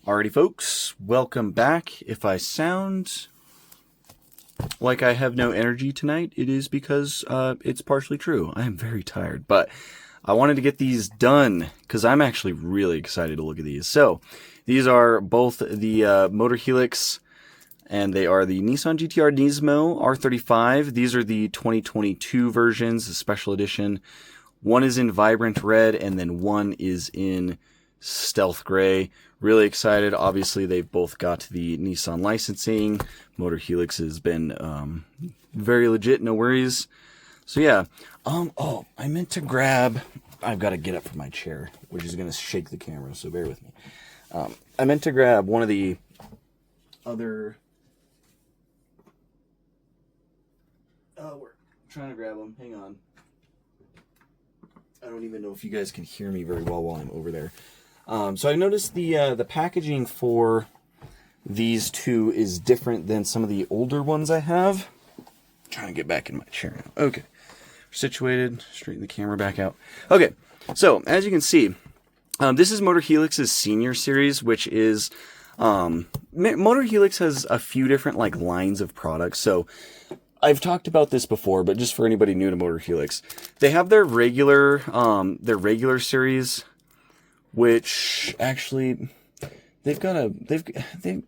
Alrighty folks, welcome back. If I sound like I have no energy tonight, it is because it's partially true. I am very tired, but I wanted to get these done because I'm actually really excited to look at these. So these are both the Motorhelix and they are the Nissan GTR Nismo R35. These are the 2022 versions, the special edition. One is in vibrant red and then one is in stealth gray. Really excited. Obviously, they've both got the Nissan licensing. Motorhelix has been very legit, no worries. So yeah. Oh, I meant to grab. I've got to get up from my chair, which is going to shake the camera, so bear with me. I meant to grab one of the other. Oh, we're trying to grab them. Hang on. I don't even know if you guys can hear me very well while I'm over there. So I noticed the packaging for these two is different than some of the older ones I have. I'm trying to get back in my chair now. Okay. Situated. Straighten the camera back out. Okay. So, as you can see, this is Motorhelix's senior series, which is... Motorhelix has a few different lines of products. So, I've talked about this before, but just for anybody new to Motorhelix, they have their regular series, which actually they're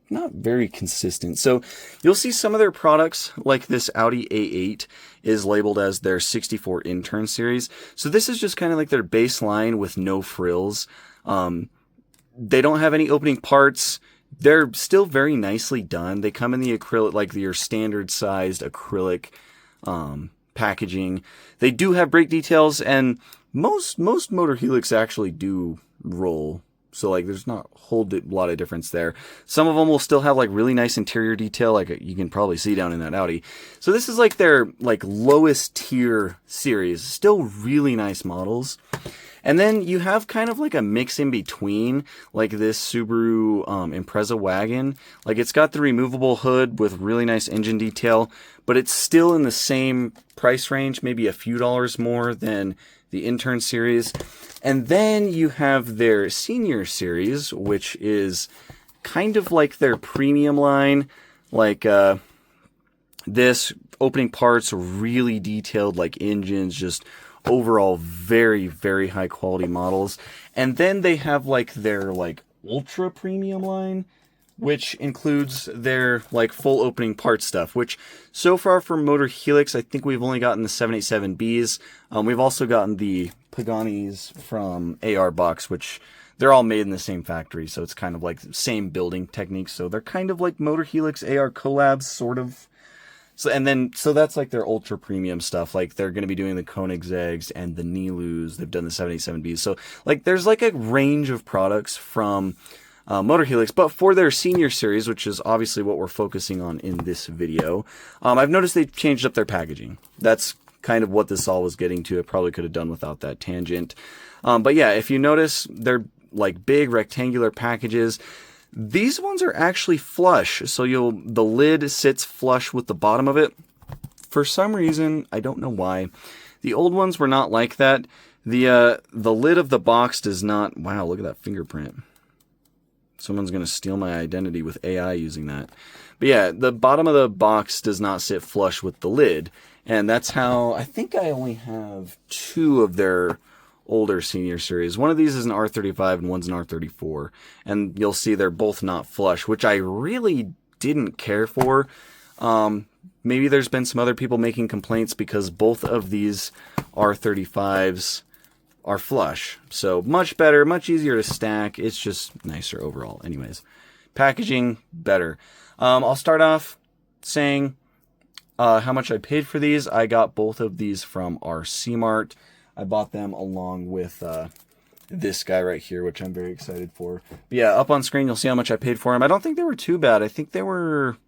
not very consistent. So you'll see some of their products, like this Audi A8 is labeled as their 64 intern series. So this is just kind of like their baseline with no frills. They don't have any opening parts. They're still very nicely done. They come in the acrylic, like your standard sized acrylic packaging. They do have brake details, and most Motorhelix actually do roll. So there's not a whole lot of difference there. Some of them will still have really nice interior detail, like you can probably see down in that Audi. So this is their lowest tier series. Still really nice models. And then you have kind of a mix in between, like this Subaru Impreza wagon. It's got the removable hood with really nice engine detail, but it's still in the same price range, maybe a few dollars more than the intern series. And then you have their senior series, which is kind of like their premium line, this opening parts, really detailed, engines, just overall very, very high quality models. And then they have their ultra premium line, which includes their full opening part stuff, which so far for Motorhelix, I think we've only gotten the 787Bs. We've also gotten the Paganis from AR Box, which they're all made in the same factory. So it's kind of the same building techniques. So they're kind of like Motorhelix AR collabs, sort of. So that's their ultra premium stuff. They're going to be doing the Koenigsegg's and the Nilus. They've done the 787Bs. So there's a range of products from Motorhelix, but for their senior series, which is obviously what we're focusing on in this video, I've noticed they've changed up their packaging. That's kind of what this all was getting to. It probably could have done without that tangent. But yeah, if you notice, they're big rectangular packages. These ones are actually flush, so the lid sits flush with the bottom of it. For some reason, I don't know why, the old ones were not like that. The lid of the box does not. Wow, look at that fingerprint. Someone's going to steal my identity with AI using that. But yeah, the bottom of the box does not sit flush with the lid. And that's how, I think I only have two of their older senior series. One of these is an R35 and one's an R34. And you'll see they're both not flush, which I really didn't care for. Maybe there's been some other people making complaints because both of these R35s are flush. So much better, much easier to stack. It's just nicer overall. Anyways, packaging better. I'll start off saying how much I paid for these. I got both of these from RC Mart. I bought them along with this guy right here, which I'm very excited for. But yeah, up on screen you'll see how much I paid for them. I don't think they were too bad. I think they were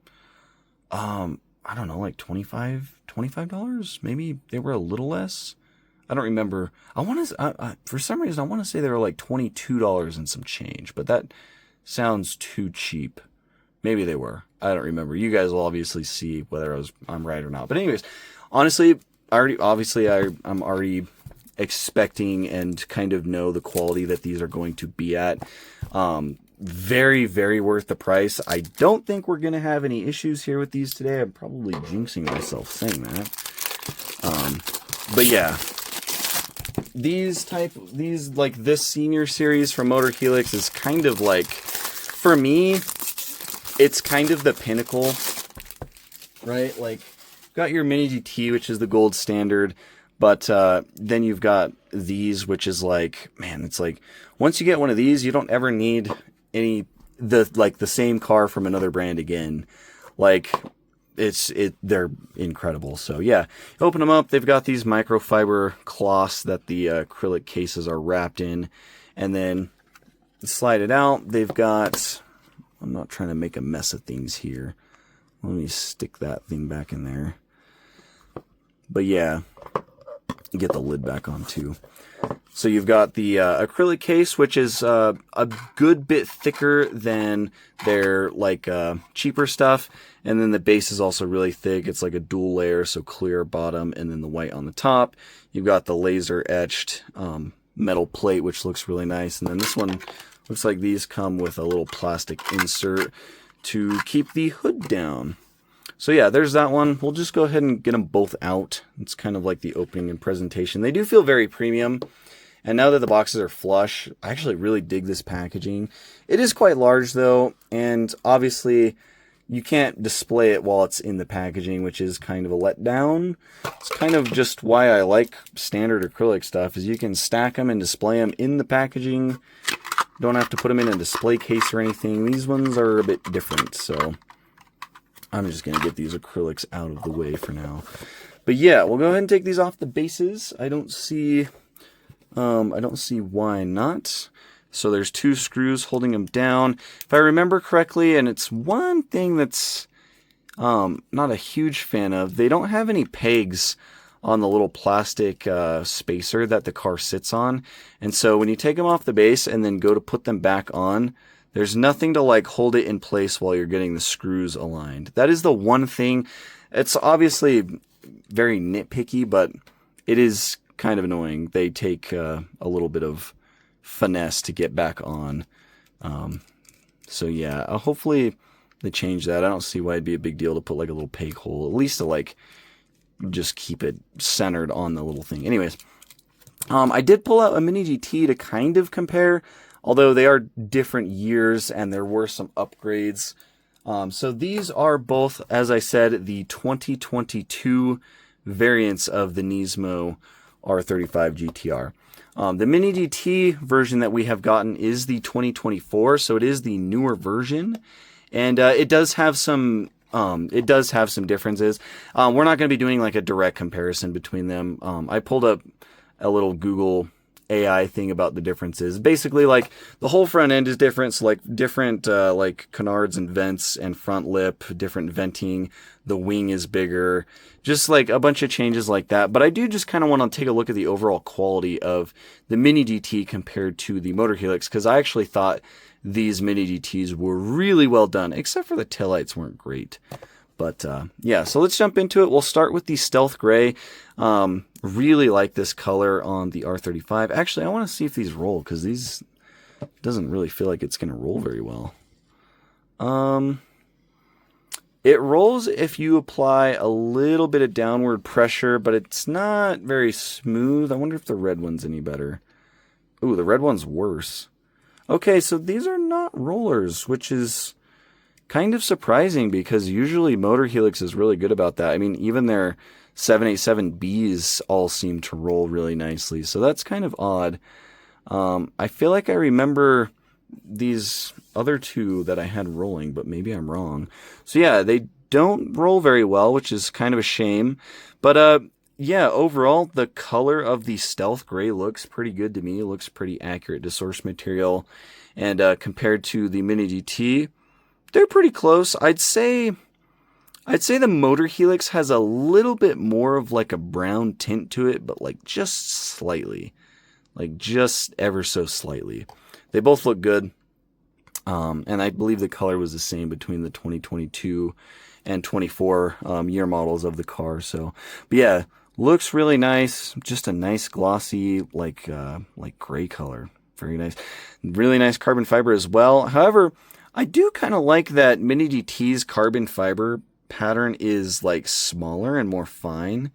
I don't know, $25. Maybe they were a little less. I don't remember. I want to. For some reason, I want to say they were $22 and some change, but that sounds too cheap. Maybe they were. I don't remember. You guys will obviously see whether I'm right or not. But anyways, honestly, I'm already expecting and kind of know the quality that these are going to be at. very, very worth the price. I don't think we're going to have any issues here with these today. I'm probably jinxing myself saying that. But yeah, these like this senior series from Motorhelix is kind of like, for me, it's kind of the pinnacle, right? Like, you've got your Mini GT, which is the gold standard, but then you've got these, which is like, man, it's like, once you get one of these, you don't ever need the same car from another brand again. Like, they're incredible. So yeah, open them up. They've got these microfiber cloths that the acrylic cases are wrapped in, and then slide it out. They've got, I'm not trying to make a mess of things here. Let me stick that thing back in there. But yeah, get the lid back on too. So you've got the acrylic case, which is a good bit thicker than their like cheaper stuff, and then the base is also really thick. It's like a dual layer, so clear bottom and then the white on the top. You've got the laser etched metal plate, which looks really nice, and then this one looks like these come with a little plastic insert to keep the hood down. So yeah, there's that one. We'll just go ahead and get them both out. It's kind of like the opening and presentation. They do feel very premium. And now that the boxes are flush, I actually really dig this packaging. It is quite large though, and obviously you can't display it while it's in the packaging, which is kind of a letdown. It's kind of just why I like standard acrylic stuff, is you can stack them and display them in the packaging. Don't have to put them in a display case or anything. These ones are a bit different, so I'm just going to get these acrylics out of the way for now. But yeah, we'll go ahead and take these off the bases. I don't see why not. So there's two screws holding them down. If I remember correctly, and it's one thing that's not a huge fan of, they don't have any pegs on the little plastic spacer that the car sits on. And so when you take them off the base and then go to put them back on, there's nothing to like hold it in place while you're getting the screws aligned. That is the one thing. It's obviously very nitpicky, but it is kind of annoying. They take a little bit of finesse to get back on. So yeah, hopefully they change that. I don't see why it'd be a big deal to put like a little peg hole, at least to like just keep it centered on the little thing. Anyways, I did pull out a Mini GT to kind of compare, although they are different years and there were some upgrades. So these are both, as I said, the 2022 variants of the Nismo R35 GTR. The Mini GT version that we have gotten is the 2024, so it is the newer version, and it does have some differences. We're not going to be doing like a direct comparison between them. I pulled up a little Google AI thing about the differences. Basically, like the whole front end is different, so like different like canards and vents and front lip, different venting. The wing is bigger, just like a bunch of changes like that. But I do just kind of want to take a look at the overall quality of the Mini GT compared to the Motorhelix, because I actually thought these Mini GTs were really well done, except for the taillights weren't great. But yeah, so let's jump into it. We'll start with the Stealth Gray. Really like this color on the R35. Actually, I want to see if these roll, because these doesn't really feel like it's going to roll very well. It rolls if you apply a little bit of downward pressure, but it's not very smooth. I wonder if the red one's any better. Ooh, the red one's worse. Okay, so these are not rollers, which is kind of surprising because usually Motorhelix is really good about that. I mean, even their 787Bs all seem to roll really nicely, so that's kind of odd. I feel like I remember these other two that I had rolling, but maybe I'm wrong. So yeah, they don't roll very well, which is kind of a shame. But yeah, overall, the color of the Stealth Gray looks pretty good to me. It looks pretty accurate to source material. And compared to the Mini GT, they're pretty close. I'd say the Motorhelix has a little bit more of like a brown tint to it, but like just slightly. Like just ever so slightly. They both look good. And I believe the color was the same between the 2022 and 24 year models of the car. So, but yeah, looks really nice. Just a nice glossy like gray color. Very nice. Really nice carbon fiber as well. However, I do kind of like that Mini GT's carbon fiber pattern is like smaller and more fine.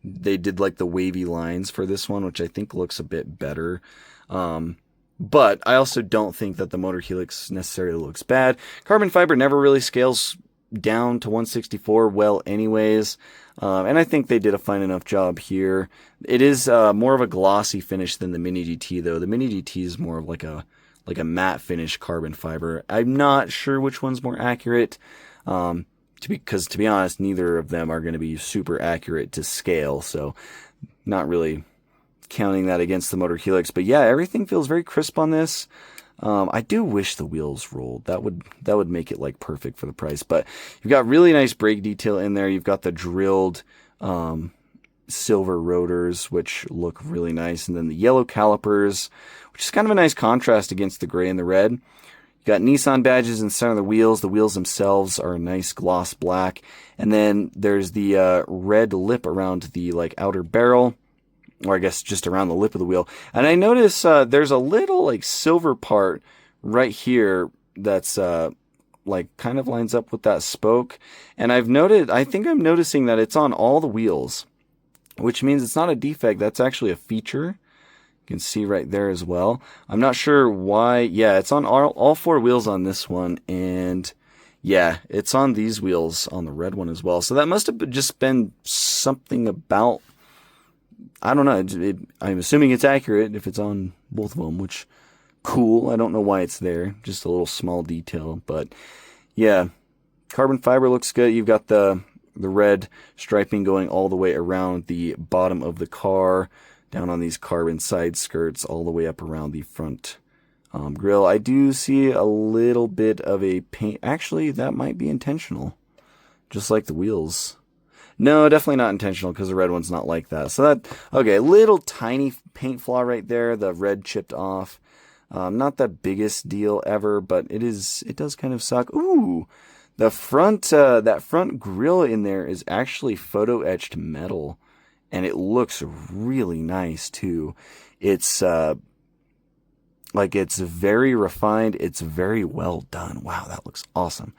They did like the wavy lines for this one, which I think looks a bit better. But I also don't think that the Motorhelix necessarily looks bad. Carbon fiber never really scales down to 1/64 well anyways. And I think they did a fine enough job here. It is more of a glossy finish than the Mini GT though. The Mini GT is more of like a matte finish carbon fiber. I'm not sure which one's more accurate. Because to be honest, neither of them are going to be super accurate to scale. So not really counting that against the Motorhelix. But yeah, everything feels very crisp on this. I do wish the wheels rolled. That would make it like perfect for the price. But you've got really nice brake detail in there. You've got the drilled silver rotors, which look really nice. And then the yellow calipers, which is kind of a nice contrast against the gray and the red. You got Nissan badges in the center of the wheels. The wheels themselves are a nice gloss black. And then there's the red lip around the like outer barrel, or I guess just around the lip of the wheel. And I notice there's a little like silver part right here that's like kind of lines up with that spoke. And I think I'm noticing that it's on all the wheels, which means it's not a defect. That's actually a feature. You can see right there as well. I'm not sure why. Yeah, it's on all four wheels on this one. And yeah, it's on these wheels on the red one as well. So that must have just been something about, I don't know. I'm assuming it's accurate if it's on both of them, which cool. I don't know why it's there. Just a little small detail. But yeah, carbon fiber looks good. You've got the red striping going all the way around the bottom of the car, down on these carbon side skirts, all the way up around the front grille. I do see a little bit of a paint. Actually, that might be intentional, just like the wheels. No, definitely not intentional because the red one's not like that. So that, okay, little tiny paint flaw right there, the red chipped off. Not the biggest deal ever, but it does kind of suck. Ooh, the front, that front grille in there is actually photo etched metal, and it looks really nice too. It's like it's very refined. It's very well done. Wow, that looks awesome.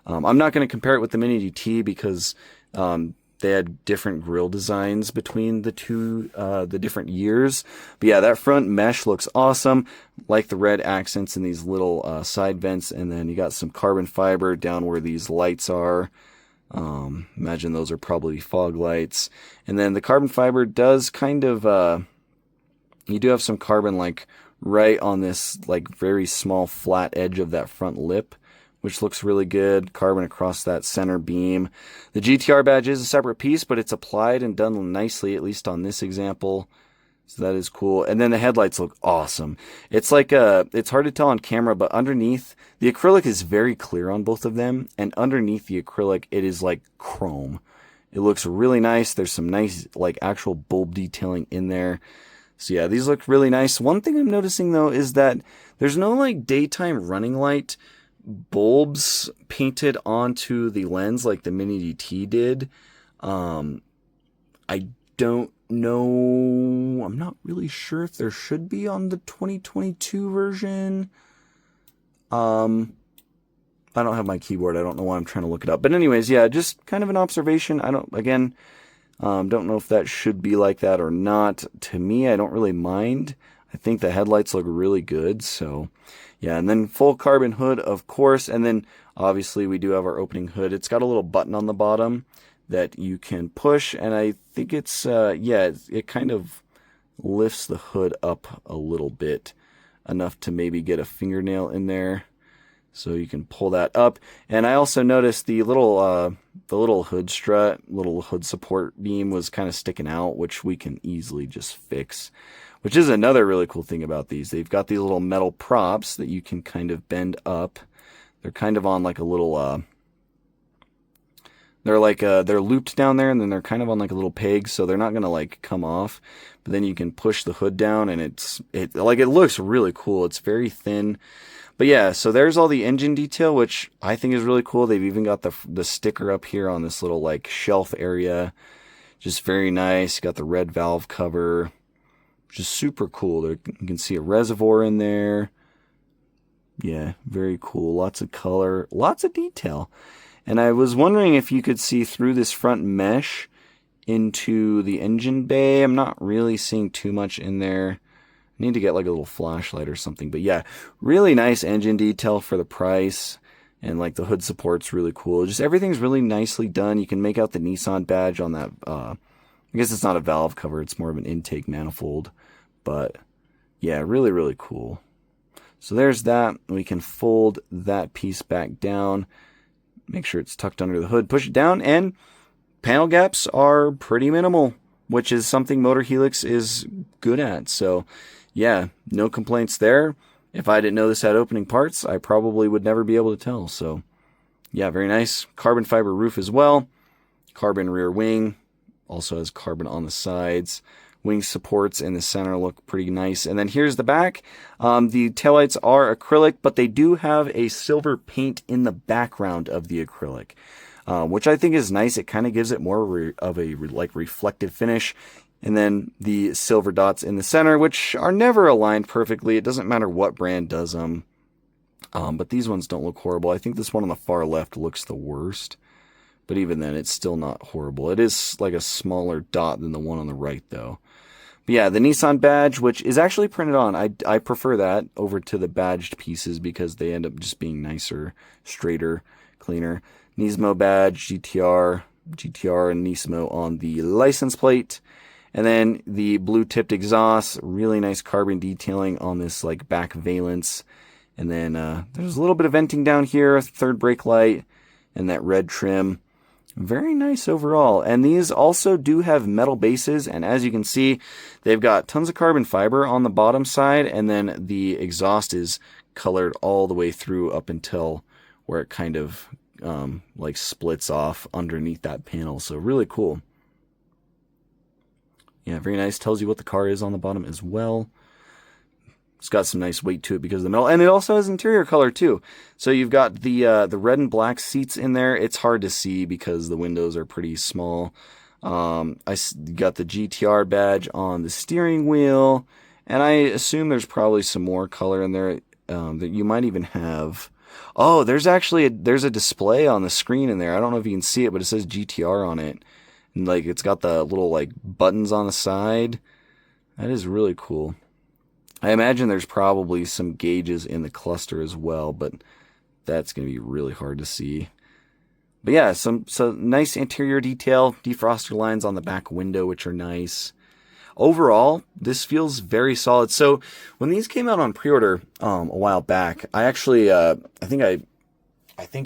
I'm not going to compare it with the Mini GT because they had different grille designs between the two, the different years. But yeah, that front mesh looks awesome. Like the red accents in these little side vents. And then you got some carbon fiber down where these lights are. Imagine those are probably fog lights. And then the carbon fiber does kind of, you do have some carbon like right on this like very small flat edge of that front lip, which looks really good. Carbon across that center beam. The GTR badge is a separate piece, but it's applied and done nicely, at least on this example. So that is cool. And then the headlights look awesome. It's like it's hard to tell on camera, but underneath, the acrylic is very clear on both of them. And underneath the acrylic, it is like chrome. It looks really nice. There's some nice like actual bulb detailing in there. So yeah, these look really nice. One thing I'm noticing though is that there's no like daytime running light bulbs painted onto the lens like the Mini GT did. I don't know. I'm not really sure if there should be on the 2022 version. I don't have my keyboard. I don't know why I'm trying to look it up. But anyways, yeah, just kind of an observation. Don't know if that should be like that or not. To me, I don't really mind. I think the headlights look really good. So yeah, and then full carbon hood, of course. And then obviously we do have our opening hood. It's got a little button on the bottom that you can push. And I think it's, it kind of lifts the hood up a little bit, enough to maybe get a fingernail in there. So you can pull that up. And I also noticed the little hood strut, little hood support beam was kind of sticking out, which we can easily just fix. Which is another really cool thing about these. They've got these little metal props that you can kind of bend up. They're kind of on like a little, they're looped down there, and then they're kind of on like a little peg, so they're not going to like come off. But then you can push the hood down, and it looks really cool. It's very thin. But yeah, so there's all the engine detail, which I think is really cool. They've even got the sticker up here on this little like shelf area. Just very nice. Got the red valve cover. which is super cool. There, you can see a reservoir in there. Yeah, very cool. Lots of color, lots of detail. And I was wondering if you could see through this front mesh into the engine bay. I'm not really seeing too much in there. I need to get like a little flashlight or something. But yeah, really nice engine detail for the price. And like the hood support's really cool. Just everything's really nicely done. You can make out the Nissan badge on that. I guess it's not a valve cover. It's more of an intake manifold. But yeah, really, really cool. So there's that. We can fold that piece back down. Make sure it's tucked under the hood. Push it down, and panel gaps are pretty minimal, which is something Motorhelix is good at. So yeah, no complaints there. If I didn't know this had opening parts, I probably would never be able to tell. So yeah, very nice. Carbon fiber roof as well. Carbon rear wing. Also has carbon on the sides. Wing supports in the center look pretty nice. And then here's the back. The taillights are acrylic, but they do have a silver paint in the background of the acrylic, which I think is nice. It kind of gives it more of a like reflective finish. And then the silver dots in the center, which are never aligned perfectly. It doesn't matter what brand does them. But these ones don't look horrible. I think this one on the far left looks the worst. But even then, it's still not horrible. It is like a smaller dot than the one on the right, though. But yeah, the Nissan badge, which is actually printed on. I prefer that over to the badged pieces because they end up just being nicer, straighter, cleaner. Nismo badge, GTR and Nismo on the license plate. And then the blue-tipped exhaust, really nice carbon detailing on this like back valence. And then there's a little bit of venting down here, third brake light, and that red trim. Very nice overall. And these also do have metal bases, and as you can see, they've got tons of carbon fiber on the bottom side, and then the exhaust is colored all the way through up until where it kind of like splits off underneath that panel. So really cool. Yeah, very nice. Tells you what the car is on the bottom as well. It's got some nice weight to it because of the metal. And it also has interior color too. So you've got the red and black seats in there. It's hard to see because the windows are pretty small. I got the GTR badge on the steering wheel. And I assume there's probably some more color in there that you might even have. Oh, there's actually there's a display on the screen in there. I don't know if you can see it, but it says GTR on it. And like it's got the little like buttons on the side. That is really cool. I imagine there's probably some gauges in the cluster as well, but that's going to be really hard to see. But yeah, some nice interior detail, defroster lines on the back window, which are nice. Overall, this feels very solid. So when these came out on pre-order a while back, I actually I think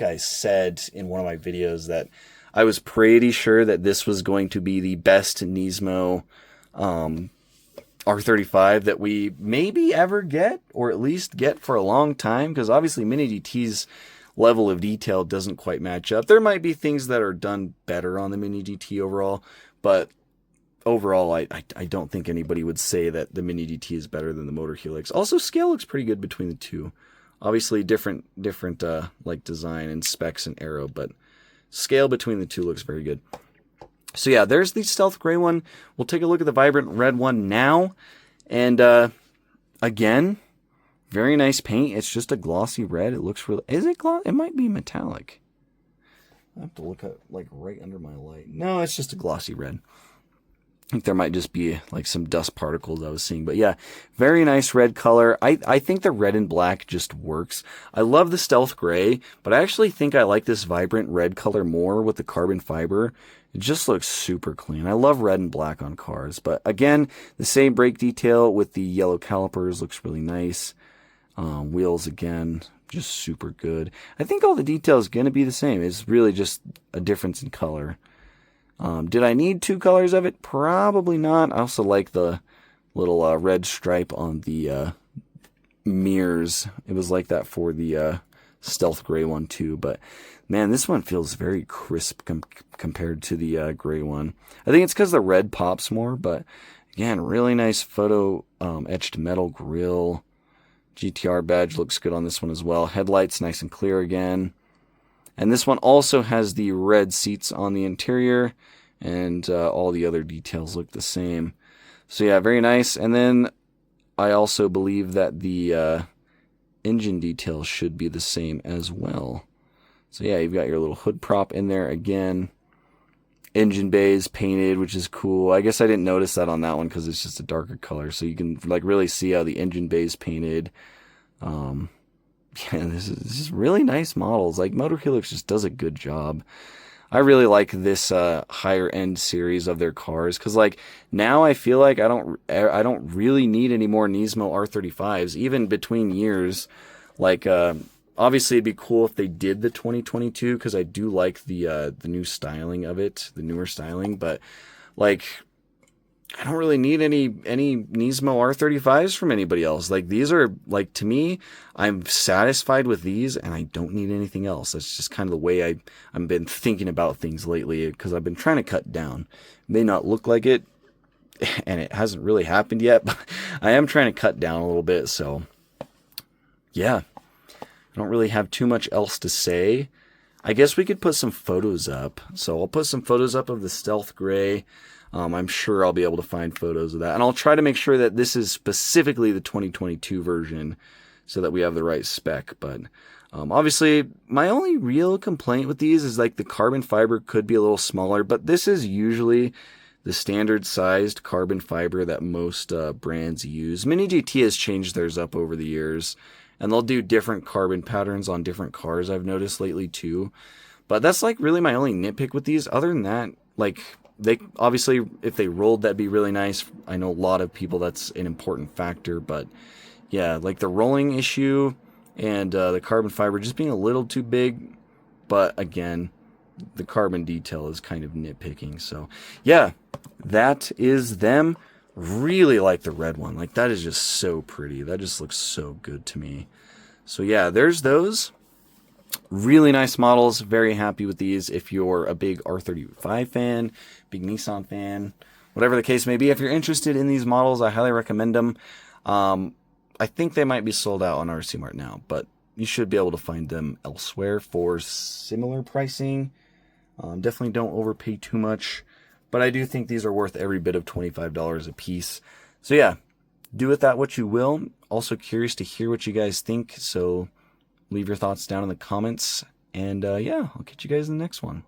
I said in one of my videos that I was pretty sure that this was going to be the best Nismo R35 that we maybe ever get, or at least get for a long time, because obviously Mini GT's level of detail doesn't quite match up. There might be things that are done better on the Mini GT overall, but overall I don't think anybody would say that the Mini GT is better than the Motorhelix. Also, scale looks pretty good between the two. Obviously different like design and specs and aero, but scale between the two looks very good. So yeah, there's the stealth gray one. We'll take a look at the vibrant red one now. And again, very nice paint. It's just a glossy red. It looks really... Is it glossy? It might be metallic. I have to look at like right under my light. No, it's just a glossy red. I think there might just be like some dust particles I was seeing. But yeah, very nice red color. I think the red and black just works. I love the stealth gray, but I actually think I like this vibrant red color more with the carbon fiber. It just looks super clean. I love red and black on cars. But again, the same brake detail with the yellow calipers looks really nice. Wheels, again, just super good. I think all the detail is going to be the same. It's really just a difference in color. Did I need two colors of it? Probably not. I also like the little red stripe on the mirrors. It was like that for the stealth gray one too. But man, this one feels very crisp compared to the gray one. I think it's because the red pops more. But again, really nice photo etched metal grille. GTR badge looks good on this one as well. Headlights nice and clear again. And this one also has the red seats on the interior, and all the other details look the same. So yeah, very nice. And then I also believe that the engine details should be the same as well. So yeah, you've got your little hood prop in there again. Engine bays painted, which is cool. I guess I didn't notice that on that one because it's just a darker color. So you can like really see how the engine bay's painted. Yeah, this is really nice models. Like Motorhelix just does a good job. I really like this higher end series of their cars because like now I feel like I don't really need any more Nismo R35s even between years. Like obviously it'd be cool if they did the 2022 because I do like the new styling of it, the newer styling, but like I don't really need any Nismo R35s from anybody else. Like these are like to me, I'm satisfied with these and I don't need anything else. That's just kind of the way I've been thinking about things lately because I've been trying to cut down. It may not look like it and it hasn't really happened yet, but I am trying to cut down a little bit. So yeah, I don't really have too much else to say. I guess we could put some photos up. So I'll put some photos up of the Stealth Gray. I'm sure I'll be able to find photos of that. And I'll try to make sure that this is specifically the 2022 version so that we have the right spec. But obviously, my only real complaint with these is like the carbon fiber could be a little smaller. But this is usually the standard sized carbon fiber that most brands use. Mini GT has changed theirs up over the years. And they'll do different carbon patterns on different cars, I've noticed lately too. But that's like really my only nitpick with these. Other than that, like they obviously if they rolled that'd be really nice. I know a lot of people that's an important factor, but yeah, like the rolling issue and the carbon fiber just being a little too big. But again, the carbon detail is kind of nitpicking. So yeah, that is them. Really like the red one. Like that is just so pretty. That just looks so good to me. So yeah, there's those. Really nice models. Very happy with these. If you're a big R35 fan, big Nissan fan, whatever the case may be, if you're interested in these models, I highly recommend them. I think they might be sold out on RC Mart now, but you should be able to find them elsewhere for similar pricing. Definitely don't overpay too much. But I do think these are worth every bit of $25 a piece. So yeah, do with that what you will. Also curious to hear what you guys think. So leave your thoughts down in the comments. And yeah, I'll catch you guys in the next one.